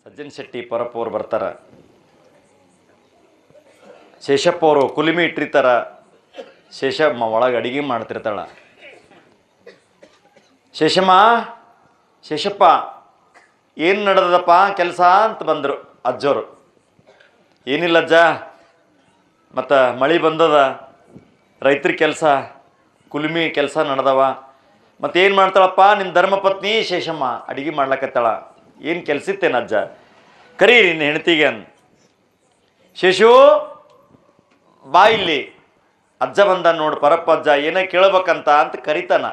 ಸಜ್ಜನ್ ಶೆಟ್ಟಿ ಪರಪ್ಪ ಅವ್ರು ಬರ್ತಾರ. ಶೇಷಪ್ಪ ಅವರು ಕುಲಿಮೆ ಇಟ್ಟಿರ್ತಾರ. ಶೇಷಮ್ಮ ಒಳಗೆ ಅಡಿಗೆ ಮಾಡ್ತಿರ್ತಾಳ. ಶೇಷಮ್ಮ, ಶೇಷಪ್ಪ ಏನು ನಡೆದದಪ್ಪ ಕೆಲಸ ಅಂತ ಬಂದರು ಅಜ್ಜವರು. ಏನಿಲ್ಲ ಅಜ್ಜ, ಮತ್ತು ಮಳೆ ಬಂದದ, ರೈತರ ಕೆಲಸ, ಕುಲಿಮೆ ಕೆಲಸ ನಡೆದವ. ಮತ್ತೇನು ಮಾಡ್ತಾಳಪ್ಪ ನಿಮ್ಮ ಧರ್ಮಪತ್ನಿ ಶೇಷಮ್ಮ ಅಡಿಗೆ ಮಾಡ್ಲಕತ್ತಾಳ. ಏನು ಕೆಲಸಿತ್ತೇನು ಅಜ್ಜ? ಕರೀರಿ ನಿನ್ನ ಹೆಂಡತಿಗೆ ಅನ್. ಶೇಷು ಬಾ ಇಲ್ಲಿ, ಅಜ್ಜ ಬಂದ ನೋಡು, ಪರಪ್ಪ ಅಜ್ಜ ಏನೋ ಕೇಳ್ಬೇಕಂತ ಅಂತ ಕರಿತಾನ.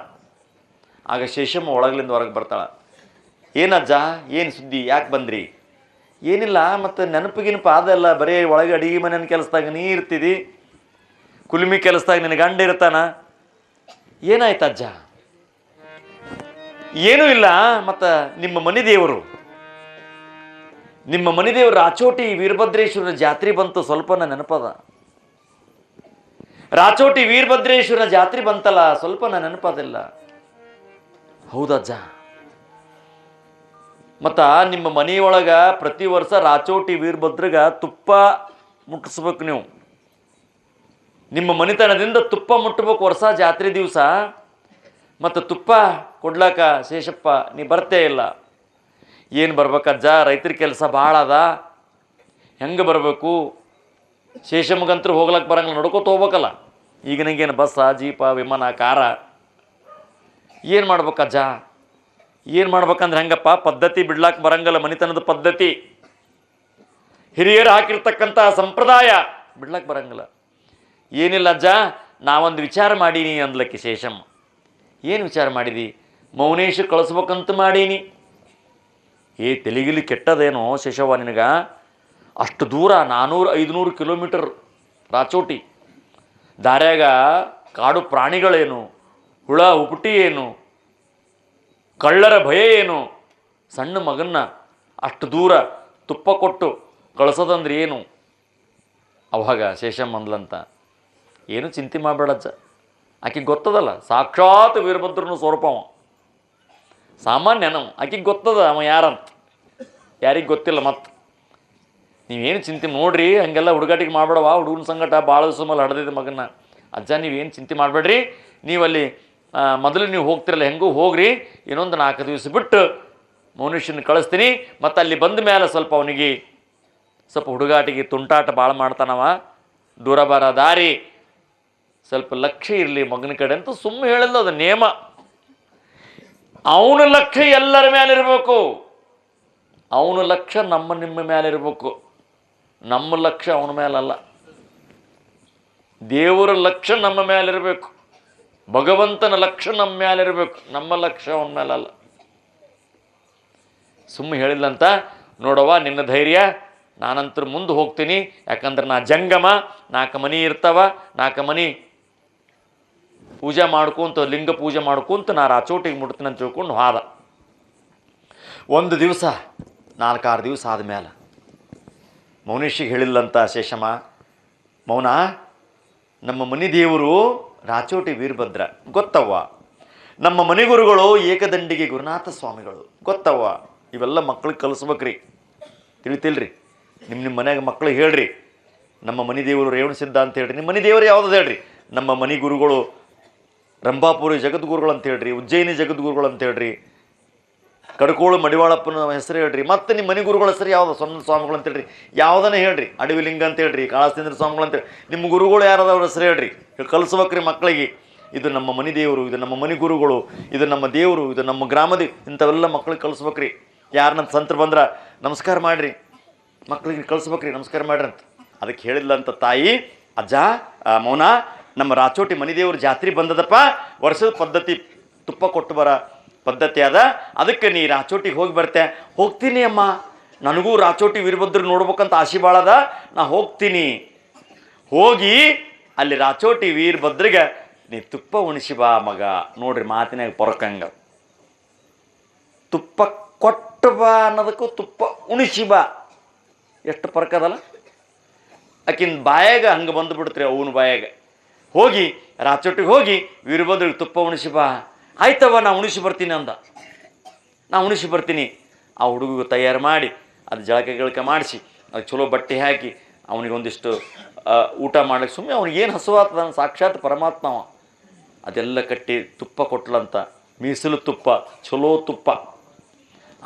ಆಗ ಶೇಷಮ್ಮ ಒಳಗ್ಲಿಂದ ಹೊರಗೆ ಬರ್ತಾಳ. ಏನಜ್ಜ, ಏನು ಸುದ್ದಿ, ಯಾಕೆ ಬಂದ್ರಿ? ಏನಿಲ್ಲ, ಮತ್ತು ನೆನಪಿಗಿನಪ ಅದೆಲ್ಲ ಬರೀ ಒಳಗೆ ಅಡಿಗೆ ಮನೆಯ ಕೆಲಸದಾಗ ನೀ ಇರ್ತಿದಿ, ಕುಲಿಮಿ ಕೆಲಸದಾಗ ನಿನ್ನ ಗಂಡ ಇರ್ತಾನ. ಏನಾಯ್ತು ಅಜ್ಜ? ಏನೂ ಇಲ್ಲ, ಮತ್ತು ನಿಮ್ಮ ಮನೆ ದೇವರು ರಾಚೋಟಿ ವೀರಭದ್ರೇಶ್ವರನ ಜಾತ್ರೆ ಬಂತು, ಸ್ವಲ್ಪ ನೆನಪದ. ರಾಚೋಟಿ ವೀರಭದ್ರೇಶ್ವರನ ಜಾತ್ರೆ ಬಂತಲ್ಲ, ಸ್ವಲ್ಪ ನೆನಪದಿಲ್ಲ. ಹೌದಜ್ಜ. ಮತ್ತು ನಿಮ್ಮ ಮನೆಯೊಳಗೆ ಪ್ರತಿ ವರ್ಷ ರಾಚೋಟಿ ವೀರಭದ್ರಗ ತುಪ್ಪ ಮುಟ್ಟಿಸ್ಬೇಕು ನೀವು. ನಿಮ್ಮ ಮನೆತನದಿಂದ ತುಪ್ಪ ಮುಟ್ಟಬೇಕು ವರ್ಷ ಜಾತ್ರೆ ದಿವಸ. ಮತ್ತು ತುಪ್ಪ ಕೊಡ್ಲಾಕ ಶೇಷಪ್ಪ ನೀ ಬರ್ತೇ ಇಲ್ಲ. ಏನು ಬರ್ಬೇಕಜ್ಜ, ರೈತರ ಕೆಲಸ ಭಾಳ ಅದ, ಹೆಂಗೆ ಬರಬೇಕು? ಶೇಷಮ್ಮಗಂತರೂ ಹೋಗ್ಲಕ್ಕೆ ಬರಂಗಿಲ್ಲ, ನೋಡ್ಕೋತ ಹೋಗ್ಬೇಕಲ್ಲ. ಈಗ ನಂಗೇನು ಬಸ್ಸ, ಜೀಪ, ವಿಮಾನ, ಕಾರ? ಏನು ಮಾಡ್ಬೇಕಜ್ಜ? ಏನು ಮಾಡ್ಬೇಕಂದ್ರೆ ಹೆಂಗಪ್ಪ? ಪದ್ಧತಿ ಬಿಡ್ಲಾಕ್ ಬರಂಗಲ್ಲ, ಮನಿತನದ ಪದ್ಧತಿ, ಹಿರಿಯರು ಹಾಕಿರ್ತಕ್ಕಂಥ ಸಂಪ್ರದಾಯ ಬಿಡ್ಲಾಕ್ ಬರಂಗಿಲ್ಲ. ಏನಿಲ್ಲ ಅಜ್ಜ, ನಾವೊಂದು ವಿಚಾರ ಮಾಡೀನಿ ಅಂದ್ಲಕ್ಕೆ ಶೇಷಮ್ಮ. ಏನು ವಿಚಾರ ಮಾಡಿದಿ? ಮೌನೇಶ ಕಳಿಸ್ಬೇಕಂತ ಮಾಡೀನಿ. ತೆಲಿಗಿಲಿ ಕೆಟ್ಟದೇನೋ ಶೇಷವ್ವ ನಿನಗ? ಅಷ್ಟು ದೂರ 400-500 ಕಿಲೋಮೀಟರ್ ರಾಚೋಟಿ, ದಾರ್ಯಾಗ ಕಾಡು ಪ್ರಾಣಿಗಳೇನು, ಹುಳ ಉಪಟಿ ಏನು, ಕಳ್ಳರ ಭಯ ಏನು, ಸಣ್ಣ ಮಗನ್ನ ಅಷ್ಟು ದೂರ ತುಪ್ಪ ಕೊಟ್ಟು ಕಳಿಸೋದಂದ್ರೆ ಏನು? ಅವಾಗ ಶೇಷಮ್ಮ ಅಂದ್ಲಂತ, ಏನು ಚಿಂತೆ ಮಾಡಬೇಡಜ್ಜ, ಆಕೆಗೆ ಗೊತ್ತದಲ್ಲ ಸಾಕ್ಷಾತ್ ವೀರಭದ್ರನು ಸ್ವರೂಪವ, ಸಾಮಾನ್ಯನವ, ಆಕೆಗೆ ಗೊತ್ತದ ಅವ ಯಾರಂತ, ಯಾರಿಗೆ ಗೊತ್ತಿಲ್ಲ. ಮತ್ತು ನೀವೇನು ಚಿಂತೆ ನೋಡ್ರಿ, ಹಂಗೆಲ್ಲ ಹುಡುಗಾಟಿಗೆ ಮಾಡಬೇಡವ, ಹುಡುಗನ ಸಂಗಟ ಭಾಳ ಸುಮಲ್ಲಿ ಹಡ್ದಿದ್ದ ಮಗನ್ನ. ಅಜ್ಜ ನೀವೇನು ಚಿಂತೆ ಮಾಡಬೇಡ್ರಿ, ನೀವಲ್ಲಿ ಮೊದಲು ನೀವು ಹೋಗ್ತಿರಲ್ಲ ಹೆಂಗೂ ಹೋಗ್ರಿ, ಇನ್ನೊಂದು 4 ದಿವಸ ಬಿಟ್ಟು ಮನುಷ್ಯನ ಕಳಿಸ್ತೀನಿ. ಮತ್ತು ಅಲ್ಲಿ ಬಂದ ಮೇಲೆ ಸ್ವಲ್ಪ ಅವನಿಗೆ ಸ್ವಲ್ಪ ಹುಡುಗಾಟಿಗೆ ತುಂಟಾಟ ಭಾಳ ಮಾಡ್ತಾನವ, ದೂರ ಬರ ದಾರಿ ಸ್ವಲ್ಪ ಲಕ್ಷ್ಯ ಇರಲಿ ಮಗನ ಕಡೆ ಅಂತ ಸುಮ್ಮನೆ ಹೇಳಿಲ್ಲ. ಅದು ನೇಮ. ಅವನ ಲಕ್ಷ್ಯ ಎಲ್ಲರ ಮೇಲೆ ಇರಬೇಕು, ಅವನ ಲಕ್ಷ್ಯ ನಿಮ್ಮ ಮೇಲೆ ಇರಬೇಕು, ನಮ್ಮ ಲಕ್ಷ್ಯ ಅವನ ಮೇಲಲ್ಲ. ದೇವರ ಲಕ್ಷ್ಯ ನಮ್ಮ ಮೇಲಿರಬೇಕು, ಭಗವಂತನ ಲಕ್ಷ್ಯ ನಮ್ಮ ಮೇಲಿರಬೇಕು, ನಮ್ಮ ಲಕ್ಷ್ಯ ಅವನ ಮೇಲಲ್ಲ. ಸುಮ್ಮನೆ ಹೇಳಿಲ್ಲಂತ. ನೋಡವ್ವ ನಿನ್ನ ಧೈರ್ಯ, ನಾನಂತರ ಮುಂದೆ ಹೋಗ್ತೀನಿ, ಯಾಕಂದ್ರೆ ನಾ ಜಂಗಮ, 4 ಮನೆ ಇರ್ತಾವ, 4 ಮನೆ ಪೂಜೆ ಮಾಡ್ಕೊಂತ, ಲಿಂಗ ಪೂಜೆ ಮಾಡ್ಕೊಂತ ನಾ ರಾಚೋಟಿಗೆ ಮುಟ್ತೀನಿ ಅಂತ ತಿಳ್ಕೊಂಡು ಹಾದ. ಒಂದು ದಿವಸ 4-6 ದಿವಸ ಆದಮೇಲೆ ಮೌನೇಶಿಗೆ ಹೇಳಿಲ್ಲಂತ ಶೇಷಮ್ಮ, ಮೌನ ನಮ್ಮ ಮನೆ ದೇವರು ರಾಚೋಟಿ ವೀರಭದ್ರ ಗೊತ್ತವ್ವ, ನಮ್ಮ ಮನೆ ಗುರುಗಳು ಏಕದಂಡಿಗೆ ಗುರುನಾಥ ಸ್ವಾಮಿಗಳು ಗೊತ್ತವ್ವ, ಇವೆಲ್ಲ ಮಕ್ಳಿಗೆ ಕಲಿಸ್ಬೇಕ್ರಿ, ತಿಳಿತಿಲ್ರಿ? ನಿಮ್ಮ ಮನ್ಯಾಗ ಮಕ್ಳಿಗೆ ಹೇಳ್ರಿ, ನಮ್ಮ ಮನೆ ದೇವರು ರೇವಣ ಸಿದ್ಧ ಅಂತ ಹೇಳ್ರಿ. ನಿಮ್ಮ ಮನೆ ದೇವರು ಯಾವ್ದು ಹೇಳ್ರಿ? ನಮ್ಮ ಮನೆ ಗುರುಗಳು ರಂಭಾಪುರಿ ಜಗದ್ಗುರುಗಳು ಅಂತ ಹೇಳ್ರಿ, ಉಜ್ಜಯಿನಿ ಜಗದ್ಗುರುಗಳು ಅಂತ ಹೇಳ್ರಿ, ಕಡಕೋಳು ಮಡಿವಾಳಪ್ಪನ ಹೆಸರು ಹೇಳ್ರಿ, ಮತ್ತು ನಿಮ್ಮ ಮನೆ ಗುರುಗಳ ಹೆಸರು ಯಾವ್ದು? ಸೊನ್ನ ಸ್ವಾಮಿಗಳು ಅಂತ ಹೇಳ್ರಿ, ಯಾವುದನ್ನ ಹೇಳ್ರಿ, ಅಡವಿ ಲಿಂಗ ಅಂತ ಹೇಳ್ರಿ, ಕಾಳಸ್ತೇಂದ್ರ ಸ್ವಾಮಿಗಳು ಅಂತೇಳಿ, ನಿಮ್ಮ ಗುರುಗಳು ಯಾರದವ್ರ ಹೆಸರು ಹೇಳ್ರಿ, ಕಲಿಸ್ಬೇಕ್ರಿ ಮಕ್ಕಳಿಗೆ. ಇದು ನಮ್ಮ ಮನೆ ದೇವರು, ಇದು ನಮ್ಮ ಮನೆ ಗುರುಗಳು, ಇದು ನಮ್ಮ ದೇವರು, ಇದು ನಮ್ಮ ಗ್ರಾಮದ, ಇಂಥವೆಲ್ಲ ಮಕ್ಳಿಗೆ ಕಲಿಸ್ಬೇಕ್ರಿ. ಯಾರನ್ನ ಸಂತರು ಬಂದ್ರೆ ನಮಸ್ಕಾರ ಮಾಡಿರಿ, ಮಕ್ಳಿಗೆ ಕಳಿಸ್ಬೇಕ್ರಿ, ನಮಸ್ಕಾರ ಮಾಡ್ರಿ ಅಂತ. ಅದಕ್ಕೆ ಹೇಳಿದ್ಲಂತ ತಾಯಿ, ಅಜ್ಜ ಮೌನ, ನಮ್ಮ ರಾಚೋಟಿ ಮನೆ ದೇವ್ರ ಜಾತ್ರೆ ಬಂದದಪ್ಪ, ವರ್ಷದ ಪದ್ಧತಿ ತುಪ್ಪ ಕೊಟ್ಟು ಬರ ಪದ್ಧತಿ ಅದ, ಅದಕ್ಕೆ ನೀ ರಾಚೋಟಿಗೆ ಹೋಗಿ ಬರ್ತೆ. ಹೋಗ್ತೀನಿ ಅಮ್ಮ, ನನಗೂ ರಾಚೋಟಿ ವೀರಭದ್ರ ನೋಡ್ಬೇಕಂತ ಆಸೆ ಭಾಳ ಅದ, ನಾ ಹೋಗ್ತೀನಿ. ಹೋಗಿ ಅಲ್ಲಿ ರಾಚೋಟಿ ವೀರಭದ್ರಿಗೆ ನೀ ತುಪ್ಪ ಉಣಿಸಿ ಬಾ ಮಗ. ನೋಡ್ರಿ ಮಾತಿನಾಗ ಪೊರಕಂಗ, ತುಪ್ಪ ಕೊಟ್ಟು ಬಾ ಅನ್ನೋದಕ್ಕೂ ತುಪ್ಪ ಉಣಿಸಿ ಬಾ ಎಷ್ಟು ಪರಕದಲ್ಲ. ಆಕಿನ ಬಾಯಾಗ ಹಂಗೆ ಬಂದುಬಿಡ್ತ್ರಿ, ಅವನ ಬಾಯಾಗ. ಹೋಗಿ ರಾಚೋಟಿಗೆ ಹೋಗಿ ವೀರಭದ್ರಿಗೆ ತುಪ್ಪ ಉಣಿಸಿ ಬಾ. ಆಯ್ತವ ನಾ ಉಣಿಸಿ ಬರ್ತೀನಿ ಅಂದ. ನಾ ಉಣಿಸಿ ಬರ್ತೀನಿ. ಆ ಹುಡುಗಿಗೆ ತಯಾರು ಮಾಡಿ ಅದು ಜಳಕ ಮಾಡಿಸಿ ಅದಕ್ಕೆ ಚಲೋ ಬಟ್ಟೆ ಹಾಕಿ ಅವನಿಗೆ ಒಂದಿಷ್ಟು ಊಟ ಮಾಡ್ಲಿಕ್ಕೆ ಸುಮ್ಮನೆ ಅವ್ನಿಗೇನು ಹಸುವಾಗ್ತದ ಸಾಕ್ಷಾತ್ ಪರಮಾತ್ಮವ ಅದೆಲ್ಲ ಕಟ್ಟಿ ತುಪ್ಪ ಕೊಟ್ಲಂತ, ಮೀಸಲು ತುಪ್ಪ, ಚಲೋ ತುಪ್ಪ.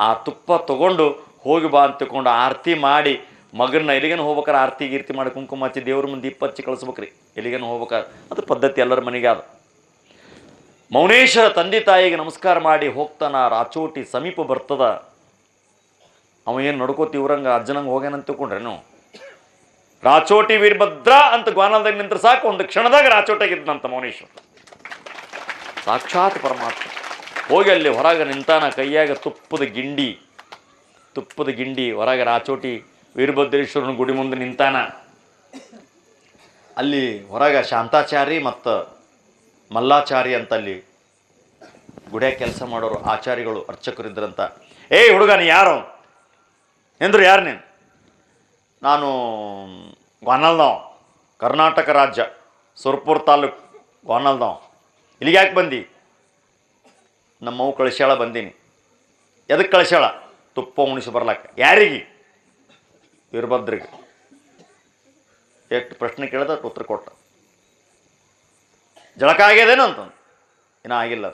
ಆ ತುಪ್ಪ ತೊಗೊಂಡು ಹೋಗಿ ಬಾ ಅಂತ ತಗೊಂಡು ಆರತಿ ಮಾಡಿ ಮಗನ ಎಲ್ಲಿಗೇನು ಹೋಗ್ಬೇಕಾರೆ ಆರತಿ ಗೀರ್ತಿ ಮಾಡಿ ಕುಂಕುಮ ಹಚ್ಚಿ ದೇವ್ರ ಮುಂದೆ ದೀಪ ಹಚ್ಚಿ ಕಳಿಸ್ಬೇಕ್ರಿ. ಎಲ್ಲಿಗೇನು ಹೋಗ್ಬೇಕಾದ್ರೆ ಅದು ಪದ್ಧತಿ ಎಲ್ಲರ ಮನೆಗೆ ಅದು. ಮೌನೇಶ್ವರ ತಂದೆ ತಾಯಿಗೆ ನಮಸ್ಕಾರ ಮಾಡಿ ಹೋಗ್ತಾನ. ರಾಚೋಟಿ ಸಮೀಪ ಬರ್ತದ. ಅವ ಏನು ನಡ್ಕೋತಿ ಇವ್ರಂಗೆ ಅಜ್ಜನಂಗೆ ಹೋಗ್ಯಾನಂತ ತಿಳ್ಕೊಂಡ್ರೇನು. ರಾಚೋಟಿ ವೀರಭದ್ರ ಅಂತ ಗ್ವಾನಲ್ದಾಗ ನಿಂತ್ರೆ ಸಾಕು, ಒಂದು ಕ್ಷಣದಾಗ ರಾಚೋಟಿಯಾಗಿದ್ದನಂತ ಮೌನೇಶ್ವರ. ಸಾಕ್ಷಾತ್ ಪರಮಾತ್ಮ. ಹೋಗಿ ಅಲ್ಲಿ ಹೊರಗೆ ನಿಂತಾನ, ಕೈಯಾಗ ತುಪ್ಪದ ಗಿಂಡಿ ಹೊರಗೆ ರಾಚೋಟಿ ವೀರಭದ್ರೇಶ್ವರನ ಗುಡಿ ಮುಂದೆ ನಿಂತಾನ. ಅಲ್ಲಿ ಹೊರಗೆ ಶಾಂತಾಚಾರಿ ಮತ್ತು ಮಲ್ಲಾಚಾರಿ ಅಂತ ಅಲ್ಲಿ ಗುಡಿಯಾಗ ಕೆಲಸ ಮಾಡೋರು ಆಚಾರಿಗಳು ಅರ್ಚಕರಿದ್ರಂತ. ಏಯ್ ಹುಡುಗ ನೀ ಯಾರು ಎಂದ್ರು? ಯಾರು ನೀನು? ನಾನು ಗ್ವಾನಲ್ದವ, ಕರ್ನಾಟಕ ರಾಜ್ಯ ಸುರ್ಪುರ್ ತಾಲೂಕು ಗ್ವಾನಲ್ದವ. ಇಲ್ಲಿಗೆ ಯಾಕೆ ಬಂದು? ನಮ್ಮವು ಕಳಿಸ್ಯಾಳ ಬಂದೀನಿ. ಎದಕ್ಕೆ ಕಳಿಸ್ಯಾಳ? ತುಪ್ಪ ಉಣಿಸಿ ಬರ್ಲಕ್ಕ. ಯಾರಿಗೆ? ವೀರಭದ್ರಿಗೆ. ಎಷ್ಟು ಪ್ರಶ್ನೆ ಕೇಳಿದ ಉತ್ತರ ಕೊಟ್ಟ. ಜಳಕ ಆಗ್ಯದೇನು ಅಂತಂದು. ಇನ್ನೂ ಆಗಿಲ್ಲ.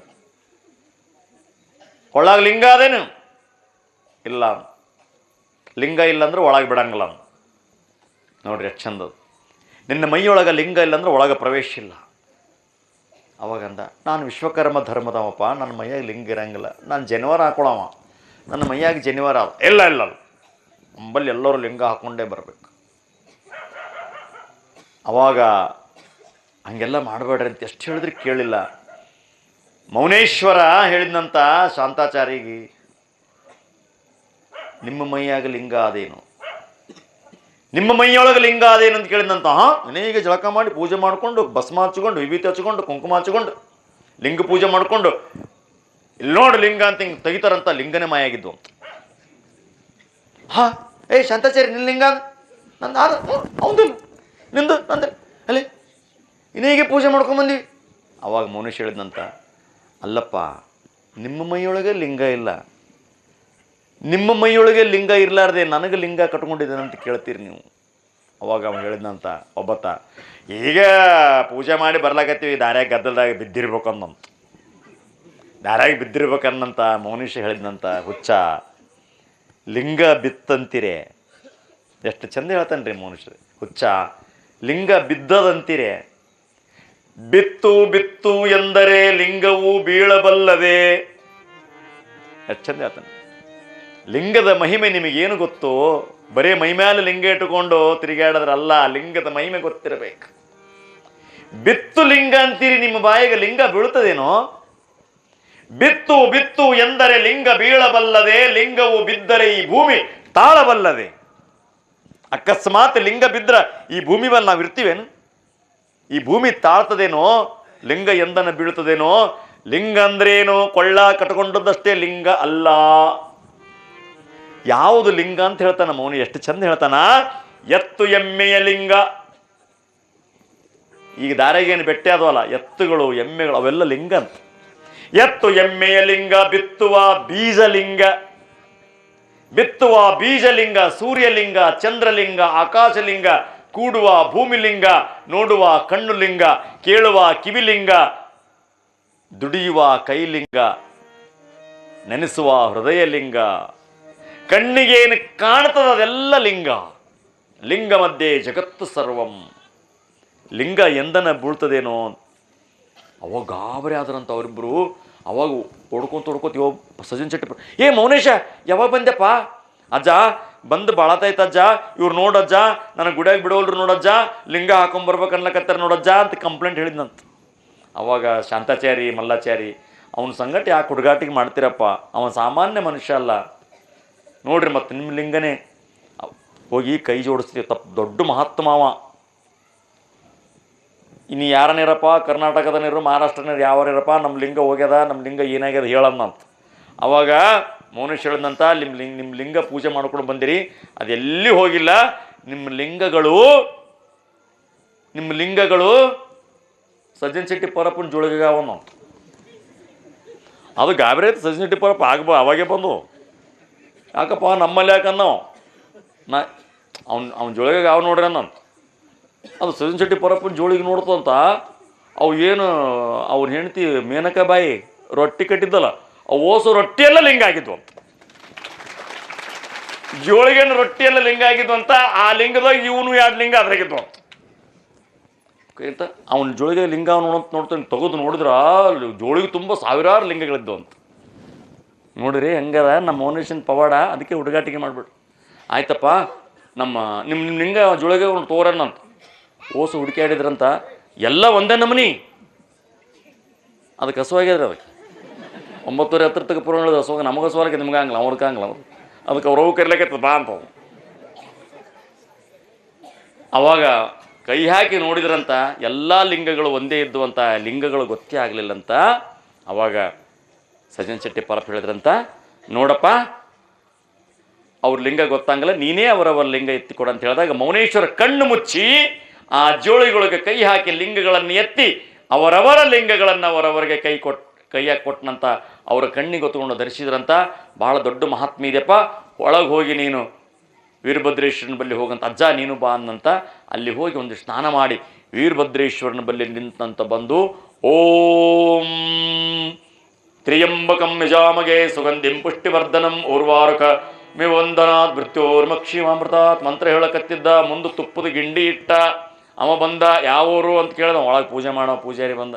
ಒಳಗೆ ಲಿಂಗ ಅದೇನು? ಇಲ್ಲ. ಲಿಂಗ ಇಲ್ಲಂದ್ರೆ ಒಳಗೆ ಬಿಡಂಗಿಲ್ಲ. ನೋಡ್ರಿ ಎಷ್ಟು ಚಂದದು. ನಿನ್ನ ಮೈಯೊಳಗೆ ಲಿಂಗ ಇಲ್ಲಂದ್ರೆ ಒಳಗೆ ಪ್ರವೇಶ ಇಲ್ಲ. ಅವಾಗಂದ, ನಾನು ವಿಶ್ವಕರ್ಮ ಧರ್ಮದವಪ್ಪ, ನನ್ನ ಮೈಯಾಗ ಲಿಂಗ ಇರಂಗಿಲ್ಲ, ನಾನು ಜನಿವಾರ ಹಾಕೊಳ್ಳವ, ನನ್ನ ಮೈಯಾಗ ಜನಿವಾರ ಅವ. ಇಲ್ಲ ನಂಬಲ್ಲಿ ಎಲ್ಲರೂ ಲಿಂಗ ಹಾಕ್ಕೊಂಡೇ ಬರಬೇಕು. ಅವಾಗ ಹಂಗೆಲ್ಲ ಮಾಡಬೇಡ್ರಿ ಅಂತ ಎಷ್ಟು ಹೇಳಿದ್ರೆ ಕೇಳಿಲ್ಲ. ಮೌನೇಶ್ವರ ಹೇಳಿದ್ನಂತ ಶಾಂತಾಚಾರಿಗೆ, ನಿಮ್ಮ ಮೈಯಾಗ ಲಿಂಗ ಅದೇನು? ನಿಮ್ಮ ಮೈಯೊಳಗೆ ಲಿಂಗ ಅದೇನು ಅಂತ ಕೇಳಿದಂತ. ಮನೆಗೆ ಜಳಕ ಮಾಡಿ ಪೂಜೆ ಮಾಡಿಕೊಂಡು ಭಸ್ಮ ಹಚ್ಕೊಂಡು ವಿಭೂತಿ ಹಚ್ಕೊಂಡು ಕುಂಕುಮ ಹಚ್ಕೊಂಡು ಲಿಂಗ ಪೂಜೆ ಮಾಡಿಕೊಂಡು ಇಲ್ಲಿ ನೋಡಿ ಲಿಂಗ ಅಂತ ಹಿಂಗೆ ತೆಗಿತಾರಂತ. ಲಿಂಗನೇ ಮಾಯಾಗಿದ್ದು. ಶಾಂತಾಚಾರಿ ನಿನ್ನ ಲಿಂಗ ನಂದು ಹೌದಿಲ್ಲ, ನಿಂದು ನಂದು ಅಲ್ಲಿ ಇನ್ನೇಗೆ ಪೂಜೆ ಮಾಡ್ಕೊಂಬಂದ್ವಿ. ಅವಾಗ ಮೌನೇಶ್ ಹೇಳಿದ್ನಂತ, ಅಲ್ಲಪ್ಪ ನಿಮ್ಮ ಮೈಯೊಳಗೆ ಲಿಂಗ ಇಲ್ಲ, ನಿಮ್ಮ ಮೈಯೊಳಗೆ ಲಿಂಗ ಇರಲಾರ್ದೆ ನನಗೆ ಲಿಂಗ ಕಟ್ಕೊಂಡಿದ್ದೇನೆ ಅಂತ ಕೇಳ್ತೀರಿ ನೀವು. ಅವಾಗ ಅವ್ನು ಹೇಳಿದ್ನಂತ ಒಬ್ಬತ್ತ, ಈಗ ಪೂಜೆ ಮಾಡಿ ಬರ್ಲಾಕತ್ತೀವಿ, ದಾರ್ಯಾಗ ಗದ್ದಲ್ದಾಗ ಬಿದ್ದಿರ್ಬೇಕಂದಂತ. ದಾರ್ಯಾಗ ಬಿದ್ದಿರ್ಬೇಕನ್ನಂತ ಮೌನೇಶ ಹೇಳಿದ್ನಂತ, ಹುಚ್ಚ ಲಿಂಗ ಬಿತ್ತಂತೀರೆ. ಎಷ್ಟು ಚಂದ ಹೇಳ್ತಾನೆ ರೀ ಮೌನೇಶ. ಹುಚ್ಚ ಲಿಂಗ ಬಿದ್ದದಂತೀರೆ. ಬಿತ್ತು ಎಂದರೆ ಲಿಂಗವು ಬೀಳಬಲ್ಲದೆ. ಎಷ್ಟು ಚಂದ ಹೇಳ್ತಾನೆ. ಲಿಂಗದ ಮಹಿಮೆ ನಿಮಗೇನು ಗೊತ್ತು? ಬರೀ ಮೈಮ್ಯಾಲೆ ಲಿಂಗ ಇಟ್ಟುಕೊಂಡು ತಿರುಗಾಡದ್ರಲ್ಲ, ಲಿಂಗದ ಮಹಿಮೆ ಗೊತ್ತಿರಬೇಕು. ಬಿತ್ತು ಲಿಂಗ ಅಂತೀರಿ, ನಿಮ್ಮ ಬಾಯಿಗೆ ಲಿಂಗ ಬೀಳುತ್ತದೇನೋ? ಬಿತ್ತು ಎಂದರೆ ಲಿಂಗ ಬೀಳಬಲ್ಲದೆ, ಲಿಂಗವು ಬಿದ್ದರೆ ಈ ಭೂಮಿ ತಾಳಬಲ್ಲದೆ. ಅಕಸ್ಮಾತ್ ಲಿಂಗ ಬಿದ್ರ ಈ ಭೂಮಿ ಮೇಲೆ ನಾವು ಇರ್ತೀವೇನು? ಈ ಭೂಮಿ ತಾಳ್ತದೇನೋ? ಲಿಂಗ ಎಂದನ ಬೀಳುತ್ತದೇನೋ? ಲಿಂಗ ಅಂದ್ರೇನು? ಕೊಳ್ಳ ಕಟ್ಕೊಂಡದ್ದಷ್ಟೇ ಲಿಂಗ ಅಲ್ಲ. ಯಾವುದು ಲಿಂಗ ಅಂತ ಹೇಳ್ತಾನ ಮೌನಿ. ಎಷ್ಟು ಚಂದ ಹೇಳ್ತಾನ. ಎತ್ತು ಎಮ್ಮೆಯ ಲಿಂಗ. ಈಗ ದಾರಿಗೇನು ಬೆಟ್ಟೆ ಅದವಲ್ಲ, ಎತ್ತುಗಳು ಎಮ್ಮೆಗಳು ಅವೆಲ್ಲ ಲಿಂಗ ಅಂತ. ಎತ್ತು ಎಮ್ಮೆಯ ಲಿಂಗ, ಬಿತ್ತುವ ಬೀಜಲಿಂಗ. ಬಿತ್ತುವ ಬೀಜಲಿಂಗ, ಸೂರ್ಯಲಿಂಗ, ಚಂದ್ರಲಿಂಗ, ಆಕಾಶಲಿಂಗ, ಕೂಡುವ ಭೂಮಿಲಿಂಗ, ನೋಡುವ ಕಣ್ಣು ಲಿಂಗ, ಕೇಳುವ ಕಿವಿಲಿಂಗ, ದುಡಿಯುವ ಕೈಲಿಂಗ, ನೆನೆಸುವ ಹೃದಯಲಿಂಗ. ಕಣ್ಣಿಗೇನು ಕಾಣ್ತದ ಅದೆಲ್ಲ ಲಿಂಗ. ಲಿಂಗ ಮಧ್ಯೆ ಜಗತ್ತು ಸರ್ವಂ. ಲಿಂಗ ಎಂದನ ಬೀಳ್ತದೇನೋ. ಅವಾಗ ಗಾಬರಿ ಆದ್ರಂತ ಅವರಿಬ್ಬರು. ಅವಾಗ ಹೊಡ್ಕೊತ ಸಜ್ಜನ್ ಶೆಟ್ಟಿ, ಮೌನೇಶ ಯಾವಾಗ ಬಂದೆಪ್ಪ? ಅಜ್ಜ ಬಂದು ಬಾಳತಾಯ್ತು ಅಜ್ಜ, ಇವ್ರು ನೋಡಜ್ಜ, ನನಗೆ ಗುಡಿಯಾಗ ಬಿಡೋಲ್ರು ನೋಡಜ್ಜ, ಲಿಂಗ ಹಾಕೊಂಬರ್ಬೇಕು ಅನ್ಲಕತ್ತಾರ ನೋಡಜ್ಜ ಅಂತ ಕಂಪ್ಲೇಂಟ್ ಹೇಳಿದ್ನಂತ. ಅವಾಗ ಶಾಂತಾಚಾರಿ ಮಲ್ಲಾಚಾರಿ, ಅವನ ಸಂಗಟ ಯಾಕೆ ಹುಡುಗಾಟಿಗೆ ಮಾಡ್ತೀರಪ್ಪ, ಅವನ ಸಾಮಾನ್ಯ ಮನುಷ್ಯ ಅಲ್ಲ ನೋಡ್ರಿ, ಮತ್ತು ನಿಮ್ಮ ಲಿಂಗನೇ. ಹೋಗಿ ಕೈ ಜೋಡಿಸ್ತೀವಿ, ತಪ್ಪು ದೊಡ್ಡ ಮಹಾತ್ಮಾವ. ಇನ್ನು ಯಾರನ್ನಿರಪ್ಪ, ಕರ್ನಾಟಕದನಿರು ಮಹಾರಾಷ್ಟ್ರನಿರು ಯಾವರಿರಪ್ಪ, ನಮ್ಮ ಲಿಂಗ ಹೋಗ್ಯದ, ನಮ್ಮ ಲಿಂಗ ಏನಾಗ್ಯದ ಹೇಳಂತ. ಅವಾಗ ಮೌನೇಶ್ ಹೇಳಿದಂತ, ನಿಮ್ಮ ಲಿಂಗ ಪೂಜೆ ಮಾಡ್ಕೊಂಡು ಬಂದಿರಿ, ಅದೆಲ್ಲಿ ಹೋಗಿಲ್ಲ. ನಿಮ್ಮ ಲಿಂಗಗಳು ಸಜ್ಜನ್ ಶೆಟ್ಟಿ ಪರಪ್ಪನ ಜೋಳಿಗೆ ಅವನು. ಅದು ಗಾಬರಿ ಆಯ್ತು. ಸಜ್ಜನ್ ಶೆಟ್ಟಿ ಪರಪ್ಪ ಅವಾಗೇ ಬಂದು, ಯಾಕಪ್ಪ ನಮ್ಮಲ್ಲಿ ಯಾಕನ್ನೋ ನಾ ಅವ್ನ ಜೋಳಿಗೆ ಯಾವ ನೋಡ್ರಿ ಅನ್ನಂತ. ಅದು ಸಜ್ಜನ ಶೆಟ್ಟಿ ಪರಪ್ಪನ ಜೋಳಿಗೆ ನೋಡ್ತಂತ. ಅವು ಏನು ಅವ್ರ ಹೆಂಡತಿ ಮೇನಕ ಬಾಯಿ ರೊಟ್ಟಿ ಕಟ್ಟಿದ್ದಲ್ಲ, ಅವು ಓಸು ರೊಟ್ಟಿಯೆಲ್ಲ ಲಿಂಗ ಆಗಿದ್ವು ಅಂತ. ಜೋಳಿಗೆನ ರೊಟ್ಟಿಯೆಲ್ಲ ಲಿಂಗ ಆಗಿದ್ವು ಅಂತ. ಆ ಲಿಂಗದಾಗ ಇವನು 2 ಲಿಂಗ ಅದ್ರಾಗಿದ್ವು ಅಂತ. ಆಯ್ತಾ, ಅವನ ಜೋಳಿಗೆ ಲಿಂಗ ನೋಡ್ತಾನೆ, ತೆಗೆದು ನೋಡಿದ್ರ ಜೋಳಿಗೆ ತುಂಬ ಸಾವಿರಾರು ಲಿಂಗಗಳಿದ್ದು ಅಂತ. ನೋಡಿರಿ ಹೆಂಗದ ನಮ್ಮ ಮೌನೇಶನ್ ಪವಾಡ. ಅದಕ್ಕೆ ಹುಡುಗಾಟಿಕೆ ಮಾಡಿಬಿಡ್ರಿ. ಆಯ್ತಪ್ಪ, ನಿಮ್ಮ ಲಿಂಗ ಜೋಳಿಗೆ ತೋರನ್ನಂತ ಓಸು ಹುಡುಕಾಡಿದ್ರಂತ. ಎಲ್ಲ ಒಂದೇ ನಮನಿ. ಅದಕ್ಕೆ ಹಸುವಾಗ್ಯದ್ರಿ. ಅದಕ್ಕೆ 9:10 ತಗ ಪೂರ್ಣ ಹೇಳಿದ ಹಸುವಾಗ. ನಮಗೆ ಹಸುವಾಗಕ್ಕೆ ನಿಮ್ಗೆ ಆಗಲ್ಲ, ಅವ್ರಿಗೆ ಆಗಲ್ಲ. ಅದಕ್ಕೆ ಅವ್ರವು ಕರಿಲಕತ್ತದ ಬಾ ಅಂತ. ಅವಾಗ ಕೈ ಹಾಕಿ ನೋಡಿದ್ರಂತ, ಎಲ್ಲ ಲಿಂಗಗಳು ಒಂದೇ ಇದ್ದುವಂತ, ಲಿಂಗಗಳು ಗೊತ್ತೇ ಆಗಲಿಲ್ಲಂತ. ಅವಾಗ ಸಜ್ಜನ ಶೆಟ್ಟಿ ಪರಪ್ಪ ಹೇಳಿದ್ರಂತ, ನೋಡಪ್ಪ ಅವ್ರ ಲಿಂಗ ಗೊತ್ತಾಗಲ್ಲ, ನೀನೇ ಅವರವರ ಲಿಂಗ ಎತ್ತಿಕೊಡ ಅಂತ ಹೇಳಿದಾಗ ಮೌನೇಶ್ವರ ಕಣ್ಣು ಮುಚ್ಚಿ ಆ ಜೋಳಿಗಳಿಗೆ ಕೈ ಹಾಕಿ ಲಿಂಗಗಳನ್ನು ಎತ್ತಿ ಅವರವರ ಲಿಂಗಗಳನ್ನು ಅವರವರಿಗೆ ಕೈಯಾಗಿ ಕೊಟ್ಟನಂತ. ಅವರ ಕಣ್ಣಿಗೆ ಹೊತ್ಕೊಂಡು ಧರಿಸಿದ್ರಂತ. ಭಾಳ ದೊಡ್ಡ ಮಹಾತ್ಮೆ ಇದೆಯಪ್ಪ, ಒಳಗೆ ಹೋಗಿ ನೀನು ವೀರಭದ್ರೇಶ್ವರನ ಬಳಿ ಹೋಗಂತ. ಅಜ್ಜ ನೀನು ಬಾ ಅನ್ನಂತ. ಅಲ್ಲಿ ಹೋಗಿ ಒಂದು ಸ್ನಾನ ಮಾಡಿ ವೀರಭದ್ರೇಶ್ವರನ ಬಳಿ ನಿಂತಂತ ಬಂದು, ಓಂ ತ್ರ್ಯಂಬಕಂ ಯಜಾಮಗೆ ಸುಗಂಧಿಂ ಪುಷ್ಟಿವರ್ಧನಂ ಊರ್ವಾರುಕ ಮಿವಂದನಾತ್ ಮೃತ್ಯೋರ್ಮಕ್ಷಿಮಾಮೃತಾತ್ ಮಂತ್ರ ಹೇಳಕತ್ತಿದ್ದ. ಮುಂದೆ ತುಪ್ಪದ ಗಿಂಡಿ ಇಟ್ಟ. ಅವ ಬಂದ. ಯಾವೂರು ಅಂತ ಕೇಳಿದ. ಒಳಗೆ ಪೂಜೆ ಮಾಡೋ ಪೂಜಾರಿ ಬಂದ.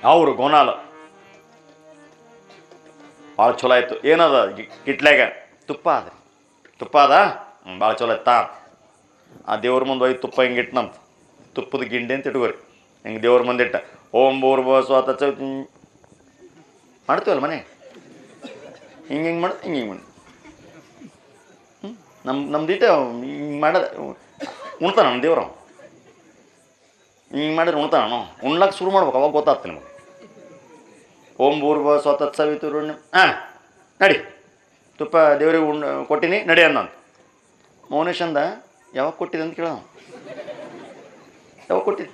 ಯಾವೂರು? ಗೋನಾಲ. ಭಾಳ ಚಲೋ ಆಯ್ತು. ಏನದ ಕಿಟ್ಲ್ಯಾಗ? ತುಪ್ಪ ಅದ. ತುಪ್ಪ ಅದ? ಭಾಳ ಚಲೋ ಆಯ್ತಾ? ಆ ದೇವ್ರ ಮುಂದೆ ಹೋಗಿ ತುಪ್ಪ ಹಿಂಗೆ ಇಟ್ಟನಂತ. ತುಪ್ಪದ ಗಿಂಡಿ ಅಂತ ಇಟ್ಕೋರಿ. ಹಿಂಗೆ ದೇವ್ರ ಮುಂದೆ ಇಟ್ಟ. ಓಂ ಭೂರ್ಭುವ ಸ್ವಃ ತತ್ಸವಿತು ಮಾಡ್ತೀವಲ್ಲ ಮನೆ. ಹಿಂಗೆ ಮಾಡ, ಹಿಂಗೆ ಮಾಡಿ. ನಮ್ದೀಟ ಹಿಂಗೆ ಮಾಡೋದು ಉಣ್ತಾನ ನಮ್ಮ ದೇವ್ರ. ಹಿಂಗೆ ಮಾಡಿದ್ರೆ ಉಣ್ತಾನ. ಉಣ್ಲಕ್ಕೆ ಶುರು ಮಾಡ್ಬೇಕು, ಅವಾಗ ಗೊತ್ತಾಗ್ತದೆ ನಿಮಗೆ. ಓಂ ಭೂರ್ಭುವ ಸ್ವಃ ತತ್ಸವಿತು. ಹಾಂ ನಡಿ, ತುಪ್ಪ ದೇವ್ರಿಗೆ ಕೊಟ್ಟಿನಿ ನಡಿ ಅನ್ನಂತ. ಮೌನೇಶ್ ಅಂದ, ಯಾವಾಗ ಕೊಟ್ಟಿದೆ ಅಂತ ಕೇಳ. ಯಾವಾಗ ಕೊಟ್ಟಿದ್ದೆ?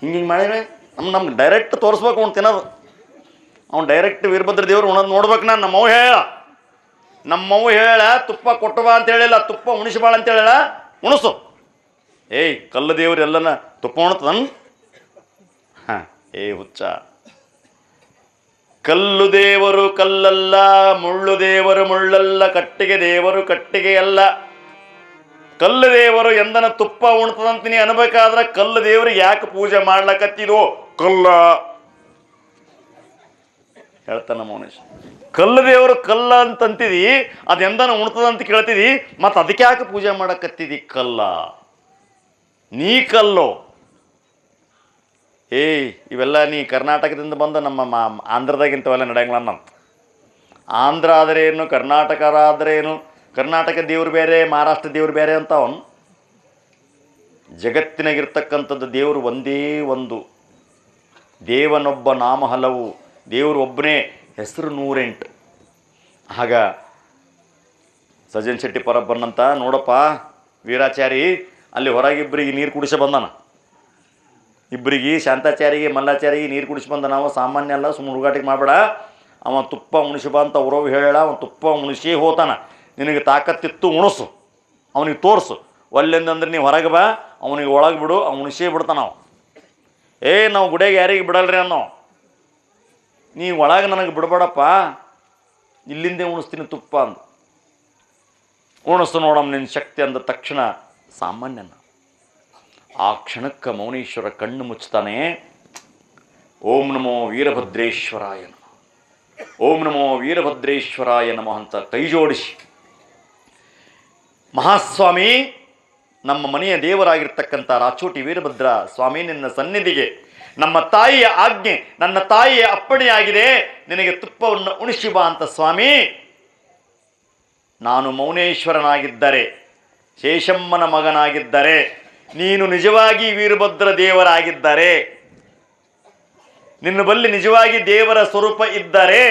ಹಿಂಗೆ ಮಾಡಿದ್ರೆ ನಮ್ಗೆ ಡೈರೆಕ್ಟ್ ತೋರಿಸ್ಬೇಕು ಅವ್ನು ತಿನ್ನೋದು. ಅವ್ನು ಡೈರೆಕ್ಟ್ ವೀರಭದ್ರ ದೇವ್ರು ಉಣೋದು ನೋಡ್ಬೇಕು. ನಾನು ನಮ್ಮವ್ವ ಹೇಳ ತುಪ್ಪ ಕೊಟ್ಟಬಾ ಅಂತ ಹೇಳಿಲ್ಲ, ತುಪ್ಪ ಉಣಿಸಬಾಳ ಅಂತ ಹೇಳಿಲ್ಲ, ಉಣಿಸು. ಏಯ್ ಕಲ್ಲು ದೇವ್ರು ಎಲ್ಲನ ತುಪ್ಪ ಉಣ್ತದನ್? ಹಾಂ, ಹುಚ್ಚ. ಕಲ್ಲು ದೇವರು ಕಲ್ಲಲ್ಲ, ಮುಳ್ಳು ದೇವರು ಮುಳ್ಳಲ್ಲ, ಕಟ್ಟಿಗೆ ದೇವರು ಕಟ್ಟಿಗೆಯಲ್ಲ. ಕಲ್ಲು ದೇವರು ಎಂದನ ತುಪ್ಪ ಉಣ್ತದಂತೀನಿ ಅನ್ಬೇಕಾದ್ರೆ ಕಲ್ಲು ದೇವ್ರಿಗೆ ಯಾಕೆ ಪೂಜೆ ಮಾಡ್ಲಕತ್ತಿದೋ? ಕಲ್ಲ ಹೇಳ್ತಾನ ಮೌನೇಶ್. ಕಲ್ಲು ದೇವರು ಕಲ್ಲ ಅಂತಂತಿದಿ, ಅದು ಎಂದನ ಉಣ್ತದಂತ ಕೇಳ್ತಿದಿ, ಮತ್ತು ಅದಕ್ಕೆ ಯಾಕೆ ಪೂಜೆ ಮಾಡಕತ್ತಿದಿ? ಕಲ್ಲ, ನೀ ಕಲ್ಲು. ಇವೆಲ್ಲ ನೀ ಕರ್ನಾಟಕದಿಂದ ಬಂದ ನಮ್ಮ ಆಂಧ್ರದಾಗಿಂತವೆಲ್ಲ ನಡೆಯಂಗಿಲ್ಲ ನಮ್ಮ. ಆಂಧ್ರ ಆದರೆ ಏನು, ಕರ್ನಾಟಕ ಆದರೆ ಏನು? ಕರ್ನಾಟಕ ದೇವ್ರು ಬೇರೆ, ಮಹಾರಾಷ್ಟ್ರ ದೇವ್ರು ಬೇರೆ ಅಂತ. ಅವನು ಜಗತ್ತಿನಾಗಿರ್ತಕ್ಕಂಥದ್ದು ದೇವರು ಒಂದೇ ಒಂದು. ದೇವನೊಬ್ಬ ನಾಮ ಹಲವು, ದೇವರು ಒಬ್ಬನೇ, ಹೆಸರು 108. ಆಗ ಸಜ್ಜನ ಶೆಟ್ಟಿ ಪರಪ್ಪ ಬಂದಂತ, ನೋಡಪ್ಪ ವೀರಾಚಾರಿ ಅಲ್ಲಿ ಹೊರಗಿಬ್ಬರಿಗೆ ನೀರು ಕುಡಿಸ ಬಂದಾನ. ಇಬ್ಬರಿಗೆ, ಶಾಂತಾಚಾರಿಗೆ ಮಲ್ಲಾಚಾರಿಗೆ ನೀರು ಕುಡಿಸಿ ಬಂದ. ನಾವು ಸಾಮಾನ್ಯ ಅಲ್ಲ, ಸುಮ್ಮನೆ ಹುಡುಗಾಟಿಗೆ ಮಾಡಬೇಡ. ಅವ ತುಪ್ಪ ಉಣಿಸಬಾ ಅಂತ ಅವ್ರವ್ ಹೇಳ. ಅವನು ತುಪ್ಪ ಉಣಿಸಿ ಹೋತಾನ. ನಿನಗೆ ತಾಕತ್ತಿತ್ತು ಉಣಿಸು, ಅವನಿಗೆ ತೋರಿಸು. ಒಲ್ಲೆಂದಂದ್ರೆ ನೀವು ಹೊರಗೆ ಬಾ, ಅವನಿಗೆ ಒಳಗೆ ಬಿಡು, ಅವ್ನು ಉಣಿಸೇ ಬಿಡ್ತಾನ. ನಾವು ನಾವು ಗುಡಿಯಾಗ ಯಾರಿಗೆ ಬಿಡಲ್ರಿ ಅನ್ನೋ. ನೀ ಒಳಗೆ ನನಗೆ ಬಿಡಬೇಡಪ್ಪ, ಇಲ್ಲಿಂದೇ ಉಣಿಸ್ತೀನಿ ತುಪ್ಪ ಅಂದು. ಉಣಿಸು ನೋಡಮ್ಮ ನಿನ್ನ ಶಕ್ತಿ ಅಂದ ತಕ್ಷಣ ಸಾಮಾನ್ಯನ. ಆ ಕ್ಷಣಕ್ಕೆ ಮೌನೇಶ್ವರ ಕಣ್ಣು ಮುಚ್ತಾನೆ. ಓಂ ನಮೋ ವೀರಭದ್ರೇಶ್ವರಾಯ ನಮಃ, ಓಂ ನಮೋ ವೀರಭದ್ರೇಶ್ವರಾಯ ನಮಃ ಅಂತ ಕೈ ಜೋಡಿಸಿ, ಮಹಾಸ್ವಾಮಿ, ನಮ್ಮ ಮನೆಯ ದೇವರಾಗಿರ್ತಕ್ಕಂಥ ರಾಚೋಟಿ ವೀರಭದ್ರ ಸ್ವಾಮಿ, ನಿನ್ನ ಸನ್ನಿಧಿಗೆ ನಮ್ಮ ತಾಯಿಯ ಆಜ್ಞೆ, ನನ್ನ ತಾಯಿಯ ಅಪ್ಪಣೆಯಾಗಿದೆ, ನಿನಗೆ ತುಪ್ಪವನ್ನು ಉಣಿಸಿ ಬಾ ಅಂತ. ಸ್ವಾಮಿ, ನಾನು ಮೌನೇಶ್ವರನಾಗಿದ್ದರೆ, ಶೇಷಮ್ಮನ ಮಗನಾಗಿದ್ದರೆ, ನೀನು ನಿಜವಾಗಿ ವೀರಭದ್ರ ದೇವರಾಗಿದ್ದರೆ, ನಿನ್ನ ಬಳಿ ನಿಜವಾಗಿ ದೇವರ ಸ್ವರೂಪ ಇದ್ದರೆ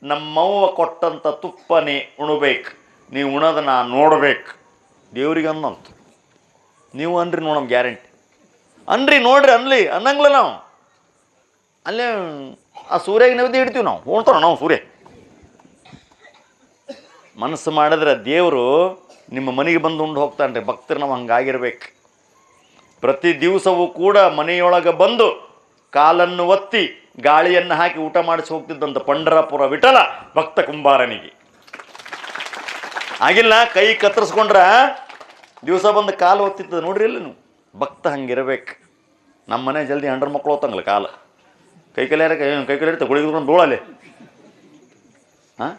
ನಮ್ಮವ್ವ ಕೊಟ್ಟಂಥ ತುಪ್ಪನೇ ಉಣಬೇಕು. ನೀವು ಉಣೋದು ನಾನು ನೋಡ್ಬೇಕು. ದೇವ್ರಿಗೆ ಅನ್ನಂತ ನೀವು ಅನ್ರಿ ನೋಡಮ್, ಗ್ಯಾರಂಟಿ ಅನ್ರಿ, ನೋಡ್ರಿ ಅನ್ಲಿ ಅನ್ನಂಗಿಲ್ಲ. ನಾವು ಅಲ್ಲೇ ಆ ಸೂರ್ಯಗೆ ನೈವೇದ್ಯ ಇಡ್ತೀವಿ ನಾವು. ಉಣ್ತಾರ ನಾವು ಸೂರ್ಯ. ಮನಸ್ಸು ಮಾಡಿದ್ರೆ ದೇವರು ನಿಮ್ಮ ಮನೆಗೆ ಬಂದು ಉಂಡು ಹೋಗ್ತಾನೆ ರೀ. ಭಕ್ತರು ನಾವು ಹಂಗಾಗಿರ್ಬೇಕು. ಪ್ರತಿ ದಿವಸವೂ ಕೂಡ ಮನೆಯೊಳಗೆ ಬಂದು ಕಾಲನ್ನು ಒತ್ತಿ ಗಾಳಿಯನ್ನು ಹಾಕಿ ಊಟ ಮಾಡಿಸಿ ಹೋಗ್ತಿದ್ದಂಥ ಪಂಢರಪುರ ವಿಠಲ ಭಕ್ತ ಕುಂಬಾರನಿಗೆ ಆಗಿಲ್ಲ. ಕೈ ಕತ್ತರಿಸ್ಕೊಂಡ್ರೆ ದಿವಸ ಬಂದು ಕಾಲು ಒತ್ತಿತ್ತದ ನೋಡ್ರಿ ಇಲ್ಲ ನೀವು. ಭಕ್ತ ಹಂಗಿರ್ಬೇಕು. ನಮ್ಮ ಮನೆ ಜಲ್ದಿ ಹೆಂಡ್ರ ಮಕ್ಕಳು ಹೋಗ್ತಂಗಲ್ಲ ಕಾಲ ಕೈ ಕೈಲಿ ಗುಳಿಗೆ ಧೂಳಲ್ಲಿ. ಹಾಂ,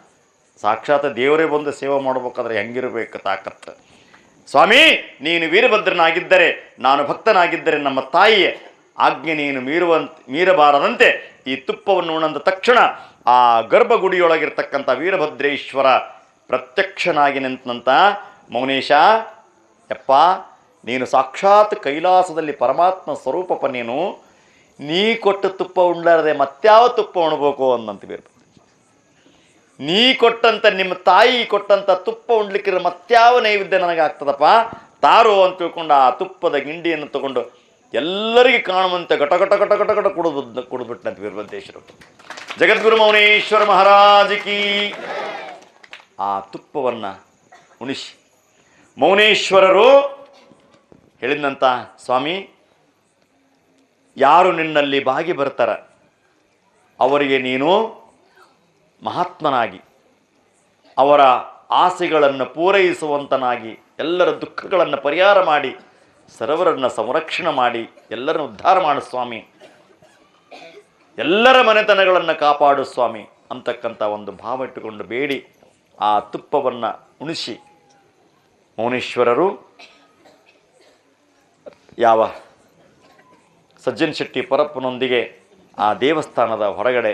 ಸಾಕ್ಷಾತ್ ದೇವರೇ ಬಂದು ಸೇವೆ ಮಾಡ್ಬೇಕಾದ್ರೆ ಹೆಂಗಿರ್ಬೇಕು ತಾಕತ್ತು. ಸ್ವಾಮಿ, ನೀನು ವೀರಭದ್ರನಾಗಿದ್ದರೆ, ನಾನು ಭಕ್ತನಾಗಿದ್ದರೆ ನಮ್ಮ ತಾಯಿಯ ಆಜ್ಞೆ ನೀನು ಮೀರಬಾರದಂತೆ ಈ ತುಪ್ಪವನ್ನು ಉಣಂದ ತಕ್ಷಣ ಆ ಗರ್ಭಗುಡಿಯೊಳಗಿರ್ತಕ್ಕಂಥ ವೀರಭದ್ರೇಶ್ವರ ಪ್ರತ್ಯಕ್ಷನಾಗಿ ನಿಂತಂತ ಮೌನೇಶ, ಯಪ್ಪ ನೀನು ಸಾಕ್ಷಾತ್ ಕೈಲಾಸದಲ್ಲಿ ಪರಮಾತ್ಮ ಸ್ವರೂಪಪ್ಪ. ನೀ ಕೊಟ್ಟ ತುಪ್ಪ ಉಂಡಾರದೆ ಮತ್ಯಾವ ತುಪ್ಪ ಉಣ್ಬೇಕು ಅನ್ನಂತ ವೀರಭದ್ರ. ನೀ ಕೊಟ್ಟಂಥ ನಿಮ್ಮ ತಾಯಿ ಕೊಟ್ಟಂಥ ತುಪ್ಪ ಉಣ್ಲಿಕ್ಕಿರೋ ಮತ್ಯಾವ ನೈವೇದ್ಯ ನನಗೆ ಆಗ್ತದಪ್ಪ, ತಾರೋ ಅಂತ ತಿಳ್ಕೊಂಡು ಆ ತುಪ್ಪದ ಗಿಂಡಿಯನ್ನು ತಗೊಂಡು ಎಲ್ಲರಿಗೆ ಕಾಣುವಂತೆ ಘಟ ಘಟ ಘಟ ಘಟ ಘಟ ಕುಡಿದ್ಬಿಟ್ಟಂತ ವೀರಭದ್ರೇಶ್ವರ. ಜಗದ್ಗುರು ಮೌನೇಶ್ವರ ಮಹಾರಾಜಕಿ. ಆ ತುಪ್ಪವನ್ನು ಉಣಿಸಿ ಮೌನೇಶ್ವರರು ಹೇಳಿದಂಥ, ಸ್ವಾಮಿ ಯಾರು ನಿನ್ನಲ್ಲಿ ಬಾಗಿ ಬರ್ತಾರ ಅವರಿಗೆ ನೀನು ಮಹಾತ್ಮನಾಗಿ ಅವರ ಆಸೆಗಳನ್ನು ಪೂರೈಸುವಂತನಾಗಿ ಎಲ್ಲರ ದುಃಖಗಳನ್ನು ಪರಿಹಾರ ಮಾಡಿ ಸರ್ವರನ್ನು ಸಂರಕ್ಷಣೆ ಮಾಡಿ ಎಲ್ಲರನ್ನು ಉದ್ಧಾರ ಮಾಡು ಸ್ವಾಮಿ, ಎಲ್ಲರ ಮನೆತನಗಳನ್ನು ಕಾಪಾಡು ಸ್ವಾಮಿ ಅಂತಕ್ಕಂಥ ಒಂದು ಭಾವ ಇಟ್ಟುಕೊಂಡು ಬೇಡಿ ಆ ತುಪ್ಪವನ್ನು ಉಣಿಸಿ ಮೌನೇಶ್ವರರು ಯಾವ ಸಜ್ಜನ್ ಶೆಟ್ಟಿ ಪರಪ್ಪನೊಂದಿಗೆ ಆ ದೇವಸ್ಥಾನದ ಹೊರಗಡೆ